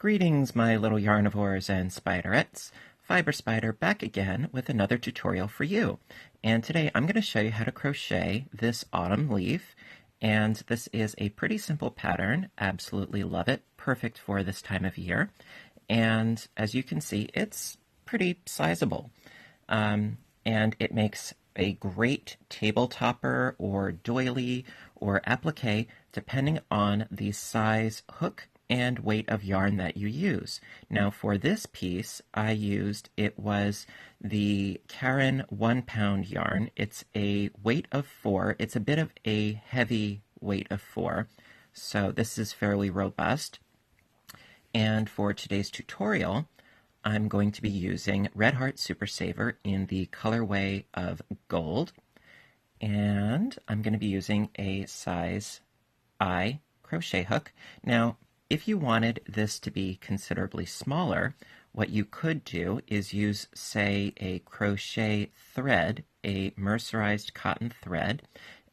Greetings, my little yarnivores and spiderettes. Fiber Spider back again with another tutorial for you. And today I'm going to show you how to crochet this autumn leaf. And this is a pretty simple pattern. Absolutely love it. Perfect for this time of year. And as you can see, it's pretty sizable. And it makes a great table topper or doily or applique depending on the size hook and weight of yarn that you use. Now for this piece it was the Caron 1 pound yarn. It's a weight of 4. It's a bit of a heavy weight of 4, so this is fairly robust. And for today's tutorial, I'm going to be using Red Heart Super Saver in the colorway of gold, and I'm going to be using a size I crochet hook. Now, if you wanted this to be considerably smaller, what you could do is use, say, a crochet thread, a mercerized cotton thread,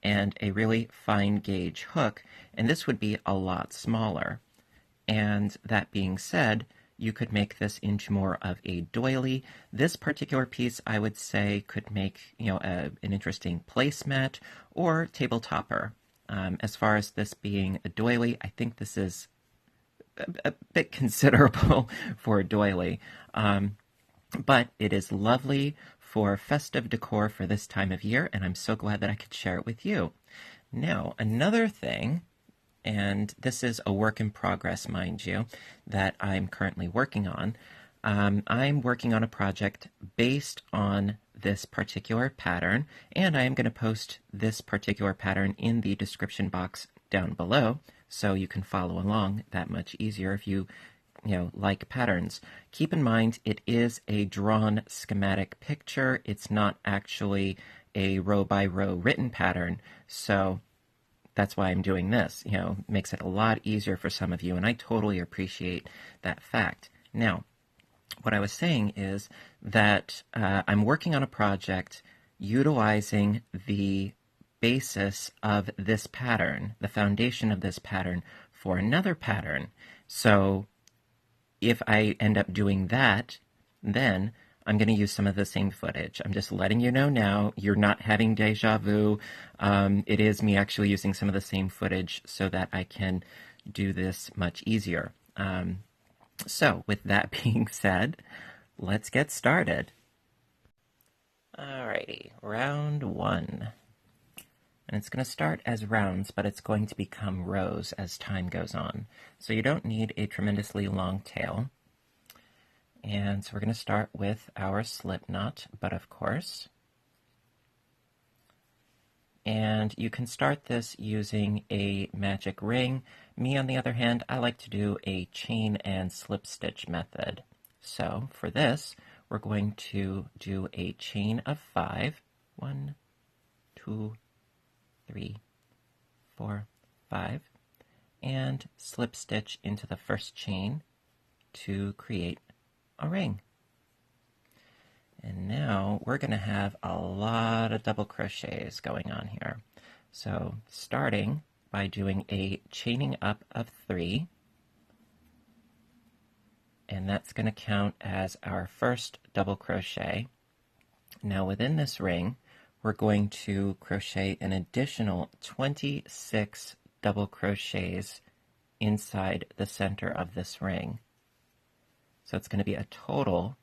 and a really fine gauge hook, and this would be a lot smaller. And that being said, you could make this into more of a doily. This particular piece, I would say, could make an interesting placemat or table topper. As far as this being a doily, I think this is a bit considerable for a doily, but it is lovely for festive decor for this time of year, and I'm so glad that I could share it with you. Now, another thing, and this is a work in progress, mind you, that I'm currently working on. I'm working on a project based on this particular pattern, and I am going to post this particular pattern in the description box down below, so you can follow along that much easier if you like patterns. Keep in mind, it is a drawn schematic picture. It's not actually a row by row written pattern, so that's why I'm doing this. Makes it a lot easier for some of you, and I totally appreciate that fact. Now, what I was saying is that I'm working on a project utilizing the basis of this pattern, the foundation of this pattern, for another pattern. So if I end up doing that, then I'm going to use some of the same footage. I'm just letting you know now. You're not having deja vu. It is me actually using some of the same footage so that I can do this much easier. So with that being said, let's get started. Alrighty, round 1. And it's going to start as rounds, but it's going to become rows as time goes on. So you don't need a tremendously long tail. And so we're going to start with our slip knot, but of course. And you can start this using a magic ring. Me, on the other hand, I like to do a chain and slip stitch method. So for this, we're going to do a chain of 5. 1, 2, 3, 4, 5, and slip stitch into the first chain to create a ring. And now we're going to have a lot of double crochets going on here. So starting by doing a chaining up of 3, and that's going to count as our first double crochet. Now within this ring, we're going to crochet an additional 26 double crochets inside the center of this ring. So it's going to be a total,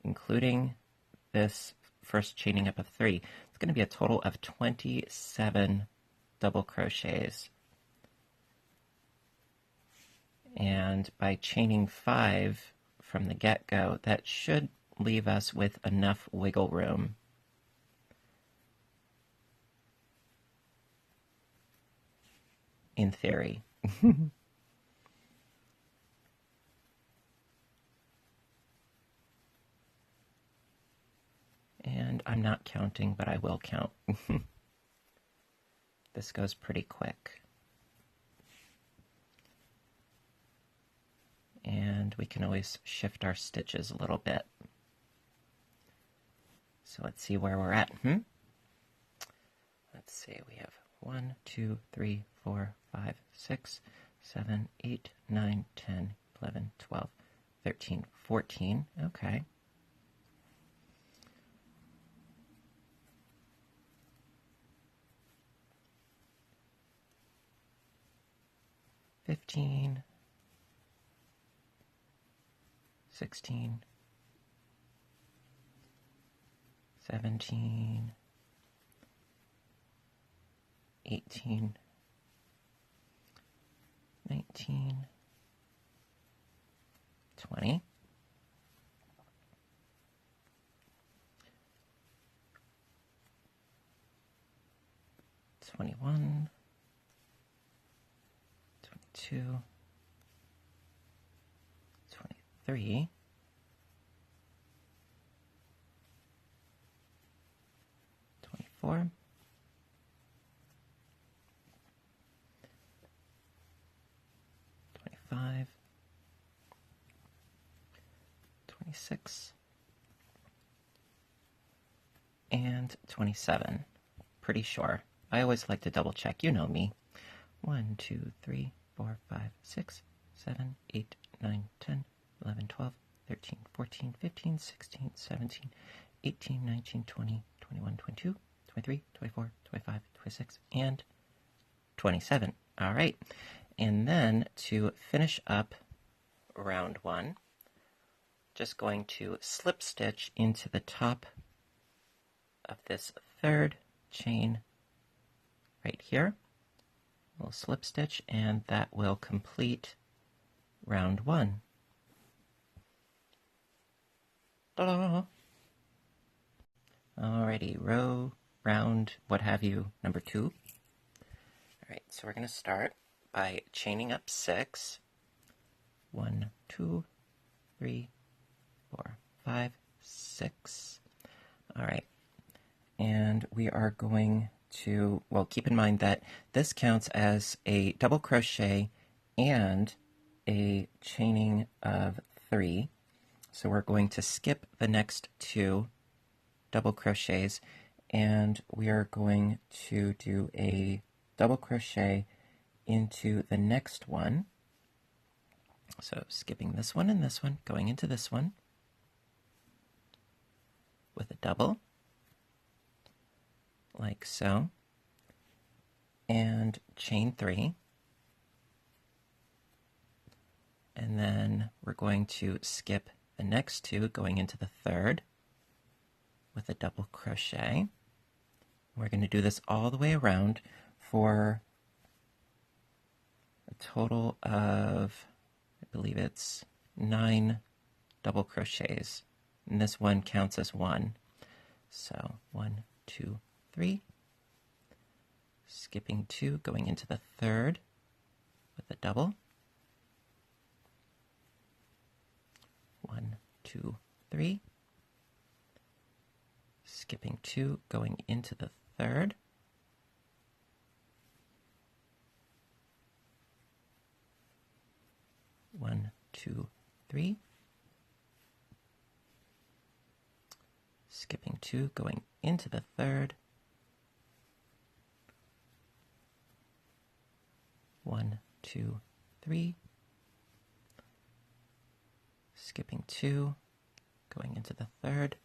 including this first chaining up of 3, it's going to be a total of 27 double crochets. And by chaining 5 from the get-go, that should leave us with enough wiggle room. In theory. And I'm not counting, but I will count. This goes pretty quick. And we can always shift our stitches a little bit. So let's see where we're at. Let's see, we have 1, 2, 3, 4, 5, 6, 7, 8, 9, 10, 11, 12, 13, 14. Okay. 15, 16, 17, 18, 19, 20, 21, 22, 23, 24, 25, 26, and 27. Pretty sure. I always like to double check. You know me. 1, 2, 3, 4, 5, 6, 7, 8, 9, 10, 11, 12, 13, 14, 15, 16, 17, 18, 19, 20, 21, 22, 23, 24, 25, 26, and 27. All right. And then to finish up round 1, just going to slip stitch into the top of this third chain right here. A little slip stitch, and that will complete round 1. Ta-da! Alrighty, round, what have you, number 2. Alright, so we're going to start by chaining up 6. 1, 2, 3, 4, 5, 6. Alright, and we are going to, well, keep in mind that this counts as a double crochet and a chaining of 3. So we're going to skip the next 2 double crochets, and we are going to do a double crochet into the next one. So skipping this one and this one, going into this one with a double, like so, and chain 3, and then we're going to skip the next 2, going into the third with a double crochet. We're going to do this all the way around for a total of, I believe it's 9 double crochets, and this one counts as 1. So 1, 2, 3, skipping 2, going into the third with a double, 1, 2, 3, skipping 2, going into the third, 1, 2, 3, skipping 2, going into the third, 1, 2, 3, skipping 2, going into the third,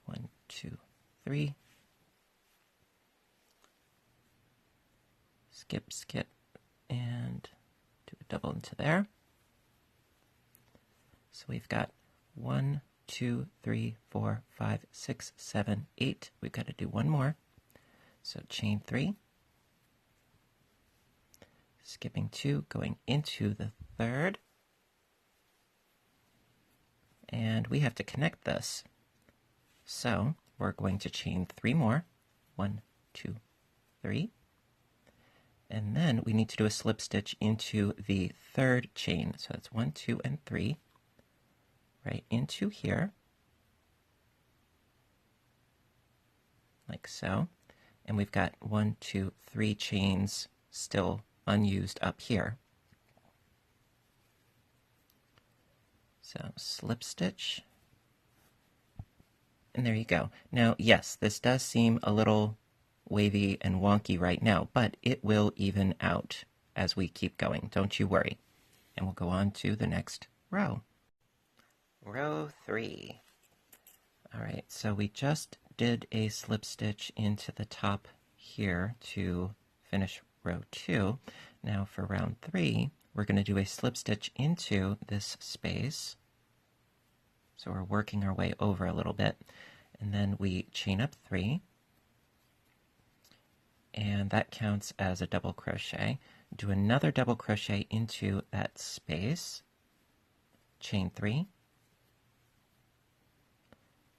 1, 2, 3, skip, skip, and do a double into there. So we've got 1, 2, 3, 4, 5, 6, 7, 8. We've got to do one more. So chain 3, skipping 2, going into the third, and we have to connect this. So we're going to chain 3 more, 1, 2, 3, and then we need to do a slip stitch into the third chain. So that's 1, 2, and 3, right into here, like so. And we've got 1, 2, 3 chains still unused up here. So slip stitch, and there you go. Now, yes, this does seem a little wavy and wonky right now, but it will even out as we keep going. Don't you worry. and we'll go on to the next row. Row 3. All right, so we just did a slip stitch into the top here to finish row 2. Now for round 3, we're going to do a slip stitch into this space. So we're working our way over a little bit, and then we chain up 3, and that counts as a double crochet. Do another double crochet into that space, chain 3,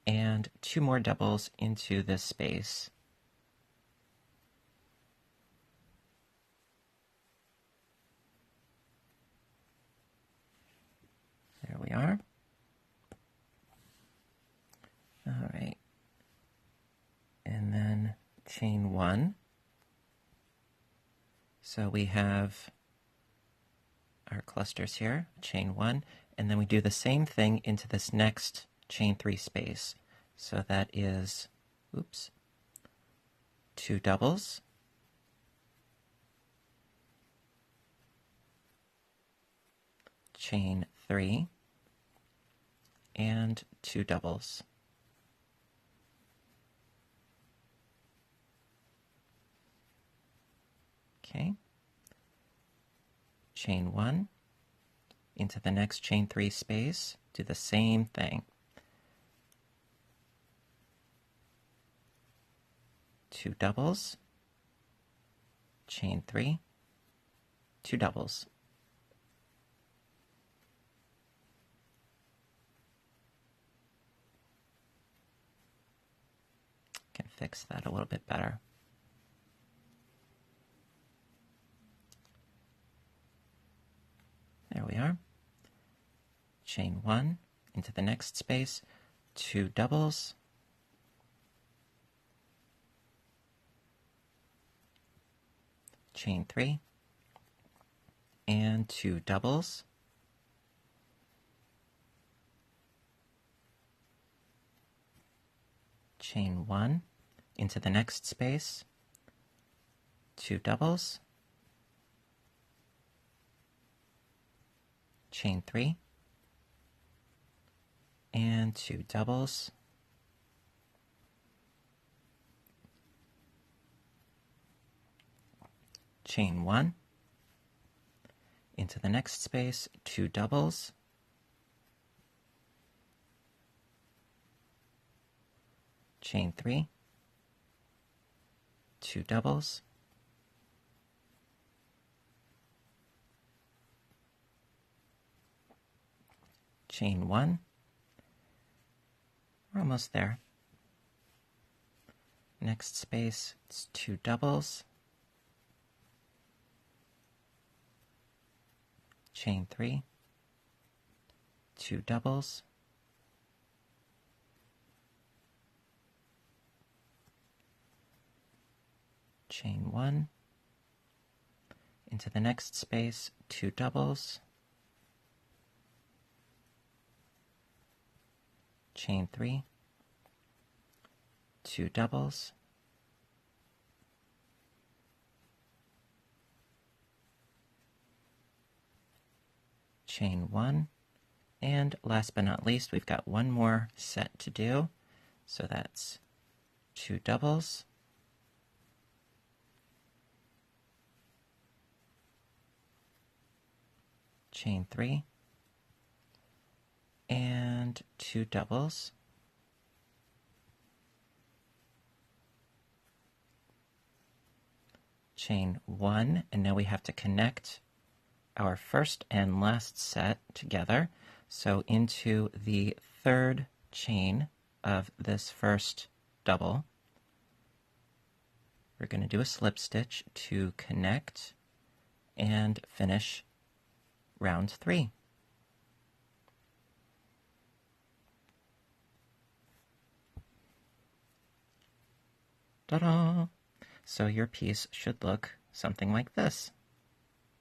and 2 more doubles into this space. There we are. All right. And then chain 1. So we have our clusters here, chain 1, and then we do the same thing into this next chain 3 space. So that is, 2 doubles, chain 3, and 2 doubles. Okay. Chain 1 into the next chain 3 space, do the same thing. 2 doubles, chain 3, 2 doubles. Can fix that a little bit better. There we are. Chain 1 into the next space, 2 doubles, chain 3, and 2 doubles, chain 1 into the next space, 2 doubles, chain 3, and 2 doubles, chain 1 into the next space, 2 doubles, chain 3, 2 doubles, chain 1. We're almost there. Next space, it's 2 doubles, chain 3, 2 doubles, chain 1, into the next space, 2 doubles, chain 3, 2 doubles, chain 1, and last but not least, we've got one more set to do. So that's 2 doubles, chain 3, and 2 doubles, chain 1, and now we have to connect our first and last set together. So into the third chain of this first double, we're going to do a slip stitch to connect and finish round 3. Ta-da! So your piece should look something like this,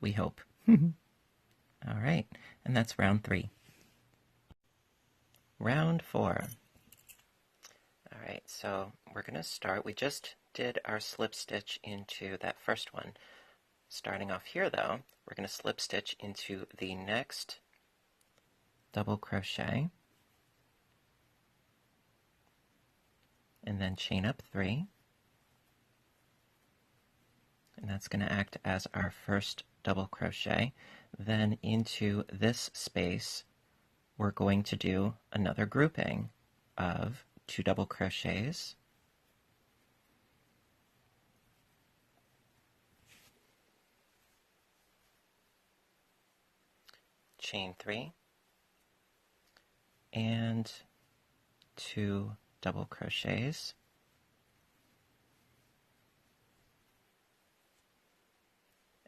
we hope. All right, and that's round 3. Round 4. All right, so we're going to start. We just did our slip stitch into that first one. Starting off here though, we're going to slip stitch into the next double crochet and then chain up 3, and that's going to act as our first double crochet. Then into this space we're going to do another grouping of 2 double crochets, chain 3, and 2 double crochets,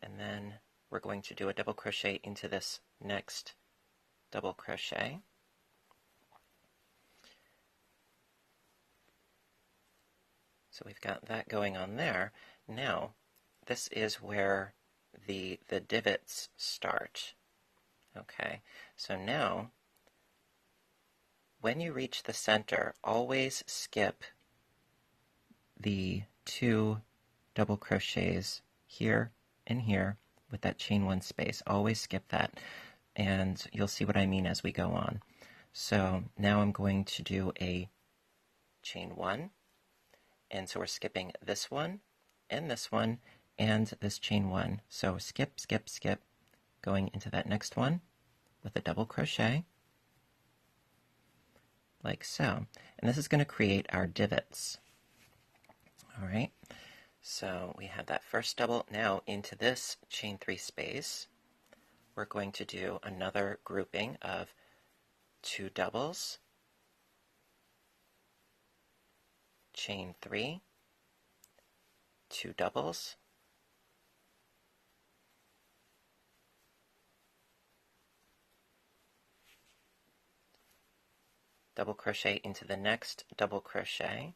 and then we're going to do a double crochet into this next double crochet. So we've got that going on there. Now, this is where the divots start. Okay, so now, when you reach the center, always skip the 2 double crochets here and here with that chain 1 space. Always skip that, and you'll see what I mean as we go on. So now I'm going to do a chain 1, and so we're skipping this one, and this chain 1. So skip, skip, skip, going into that next one with a double crochet, like so. And this is going to create our divots. All right, so we have that first double. Now into this chain 3 space, we're going to do another grouping of 2 doubles, chain 3, 2 doubles, double crochet into the next double crochet,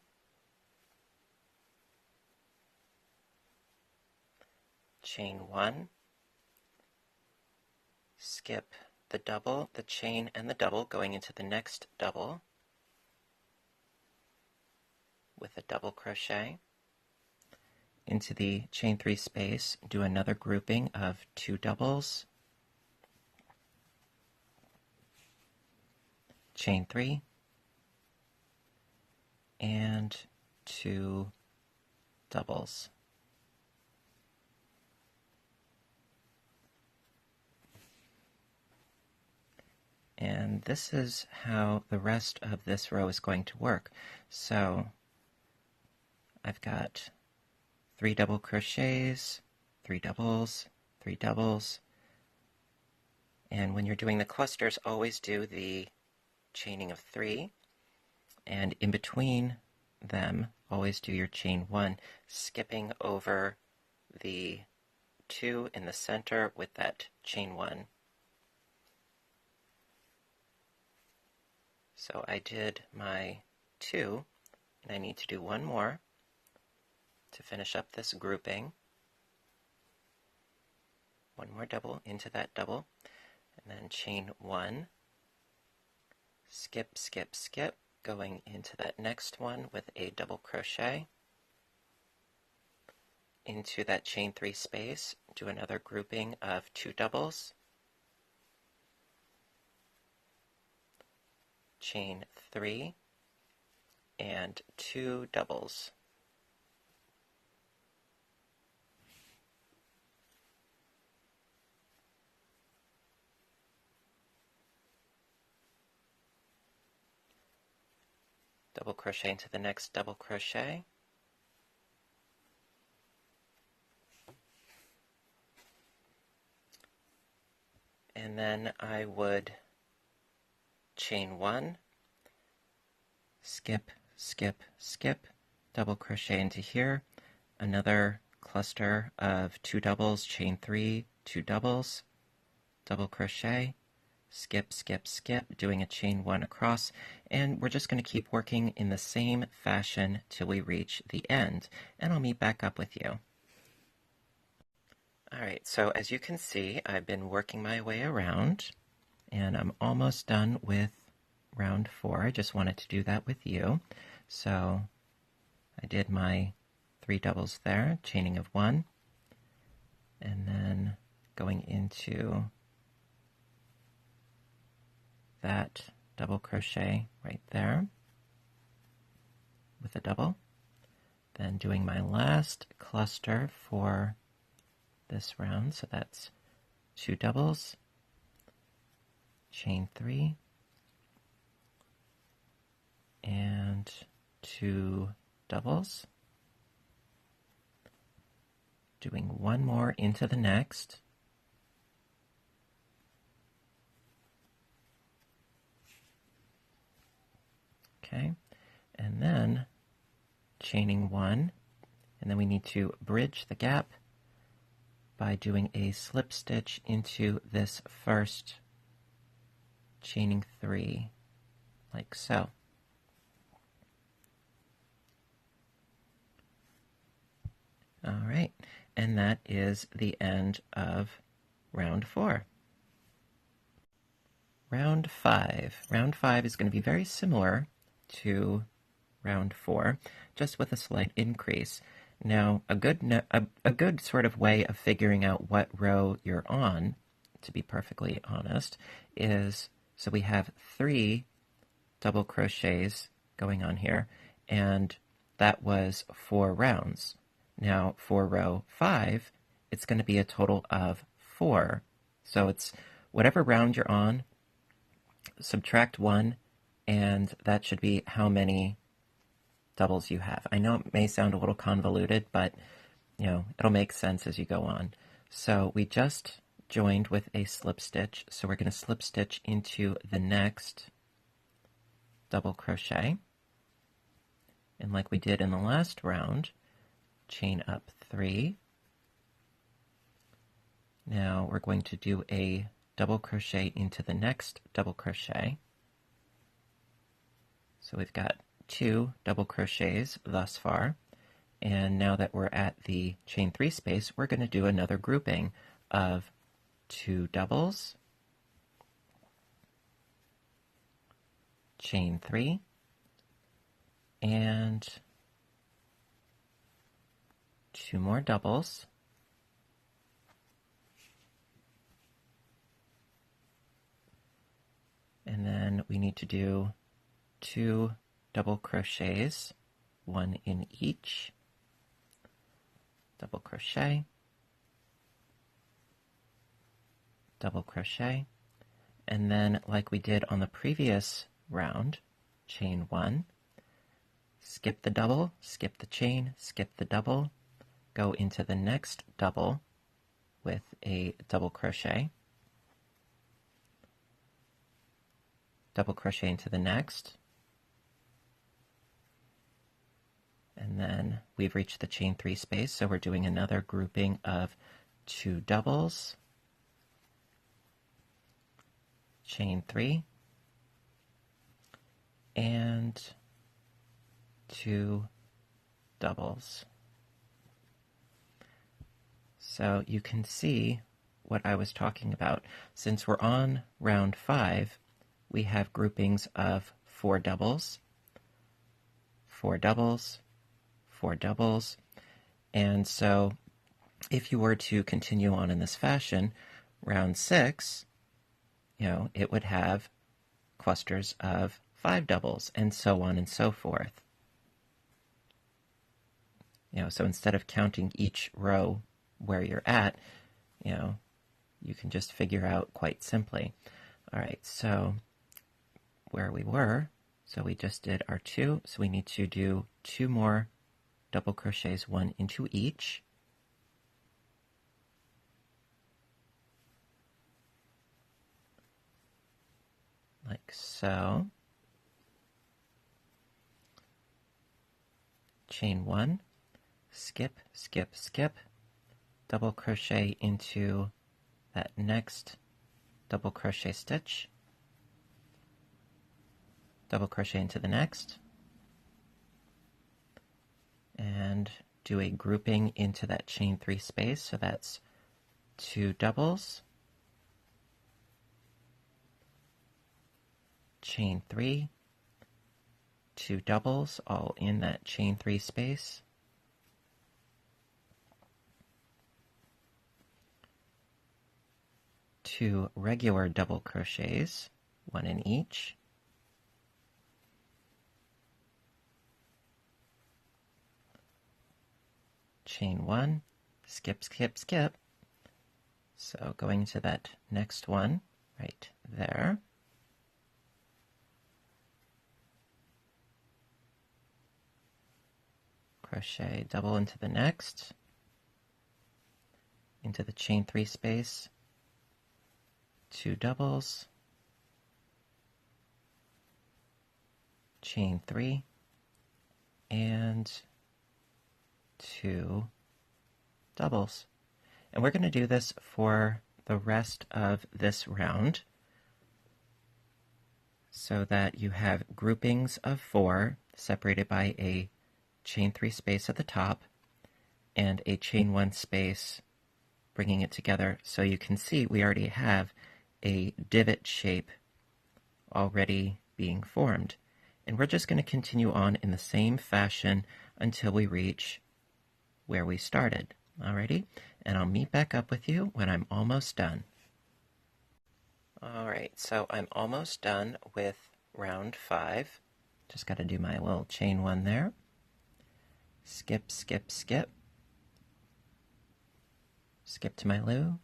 chain 1, skip the double, the chain, and the double, going into the next double with a double crochet. Into the chain 3 space, do another grouping of 2 doubles, chain 3, and 2 doubles. And this is how the rest of this row is going to work. So I've got 3 double crochets, 3 doubles, 3 doubles, and when you're doing the clusters, always do the chaining of 3, and in between them, always do your chain 1, skipping over the 2 in the center with that chain 1. So I did my 2, and I need to do 1 more to finish up this grouping. 1 more double into that double, and then chain 1, skip, skip, skip, going into that next one with a double crochet, into that chain 3 space, do another grouping of 2 doubles, chain 3, and 2 doubles. Double crochet into the next double crochet, and then I would chain 1, skip, skip, skip, double crochet into here, another cluster of 2 doubles, chain 3, 2 doubles, double crochet, skip, skip, skip, doing a chain 1 across, and we're just going to keep working in the same fashion till we reach the end, and I'll meet back up with you. Alright, so as you can see, I've been working my way around, and I'm almost done with round 4. I just wanted to do that with you. So I did my 3 doubles there, chaining of 1, and then going into that double crochet right there with a double, then doing my last cluster for this round, so that's 2 doubles, chain 3, and 2 doubles, doing 1 more into the next, okay, and then chaining 1, and then we need to bridge the gap by doing a slip stitch into this first, chaining 3, like so. All right, and that is the end of round 4. Round 5. Round 5 is going to be very similar to round 4, just with a slight increase. Now, a good sort of way of figuring out what row you're on, to be perfectly honest, is, so we have 3 double crochets going on here, and that was 4 rounds. Now, for row 5, it's going to be a total of 4. So it's whatever round you're on, subtract 1, and that should be how many doubles you have. I know it may sound a little convoluted, but it'll make sense as you go on. So we just joined with a slip stitch, so we're going to slip stitch into the next double crochet, and like we did in the last round, chain up 3. Now we're going to do a double crochet into the next double crochet. So we've got 2 double crochets thus far, and now that we're at the chain 3 space, we're going to do another grouping of 2 doubles, chain 3, and 2 more doubles, and then we need to do 2 double crochets, 1 in each, double crochet, double crochet, and then like we did on the previous round, chain 1, skip the double, skip the chain, skip the double, go into the next double with a double crochet, double crochet into the next, and then we've reached the chain 3 space, so we're doing another grouping of 2 doubles, chain 3, and 2 doubles. So you can see what I was talking about. Since we're on round 5, we have groupings of 4 doubles, 4 doubles, 4 doubles, and so if you were to continue on in this fashion, round 6, it would have clusters of 5 doubles, and so on and so forth. So instead of counting each row where you're at, you can just figure out quite simply. All right, so where we were, so we just did our 2, so we need to do 2 more double crochets, 1 into each. Like so. Chain 1, skip, skip, skip, double crochet into that next double crochet stitch, double crochet into the next, and do a grouping into that chain 3 space, so that's 2 doubles, chain 3, 2 doubles, all in that chain 3 space, 2 regular double crochets, 1 in each. Chain 1, skip, skip, skip. So going to that next one right there. Crochet double into the next, into the chain 3 space, 2 doubles, chain 3, and 2 doubles. And we're going to do this for the rest of this round so that you have groupings of 4 separated by a chain 3 space at the top and a chain 1 space bringing it together. So you can see we already have a divot shape already being formed. And we're just going to continue on in the same fashion until we reach where we started. Alrighty? And I'll meet back up with you when I'm almost done. Alright, so I'm almost done with round 5. Just got to do my little chain 1 there. Skip, skip, skip. Skip to my loo.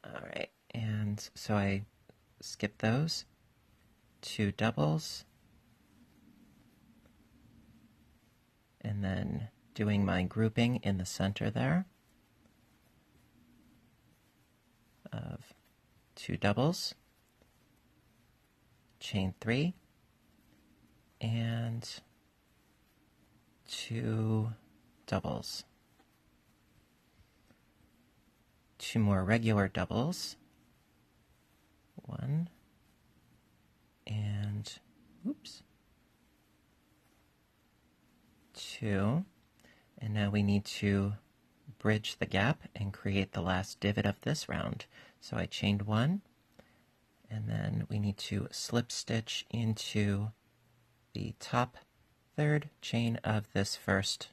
Alright, and so I skip those. 2 doubles. And then doing my grouping in the center there of 2 doubles, chain 3, and 2 doubles. 2 more regular doubles, 1, and, oops, 2, and now we need to bridge the gap and create the last divot of this round. So I chained 1, and then we need to slip stitch into the top 3rd chain of this first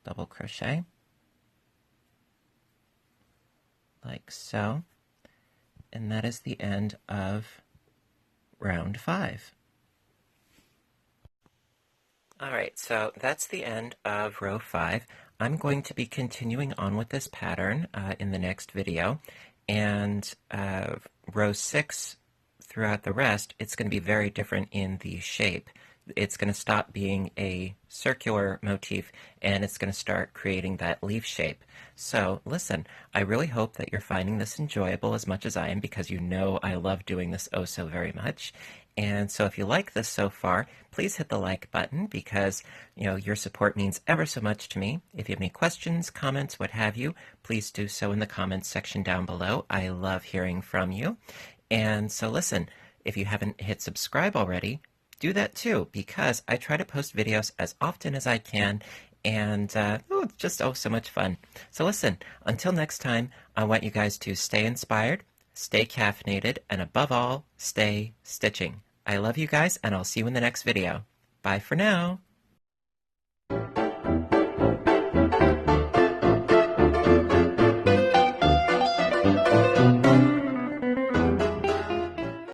double crochet, like so, and that is the end of round 5. Alright, so that's the end of row 5. I'm going to be continuing on with this pattern in the next video, and row 6 throughout the rest, it's going to be very different in the shape. It's going to stop being a circular motif, and it's going to start creating that leaf shape. So listen, I really hope that you're finding this enjoyable as much as I am, because you know I love doing this oh so very much. And so if you like this so far, please hit the like button, because your support means ever so much to me. If you have any questions, comments, what have you, please do so in the comments section down below. I love hearing from you. And so listen, if you haven't hit subscribe already, do that too, because I try to post videos as often as I can, and it's just so much fun. So listen, until next time, I want you guys to stay inspired, stay caffeinated, and above all, stay stitching. I love you guys, and I'll see you in the next video. Bye for now.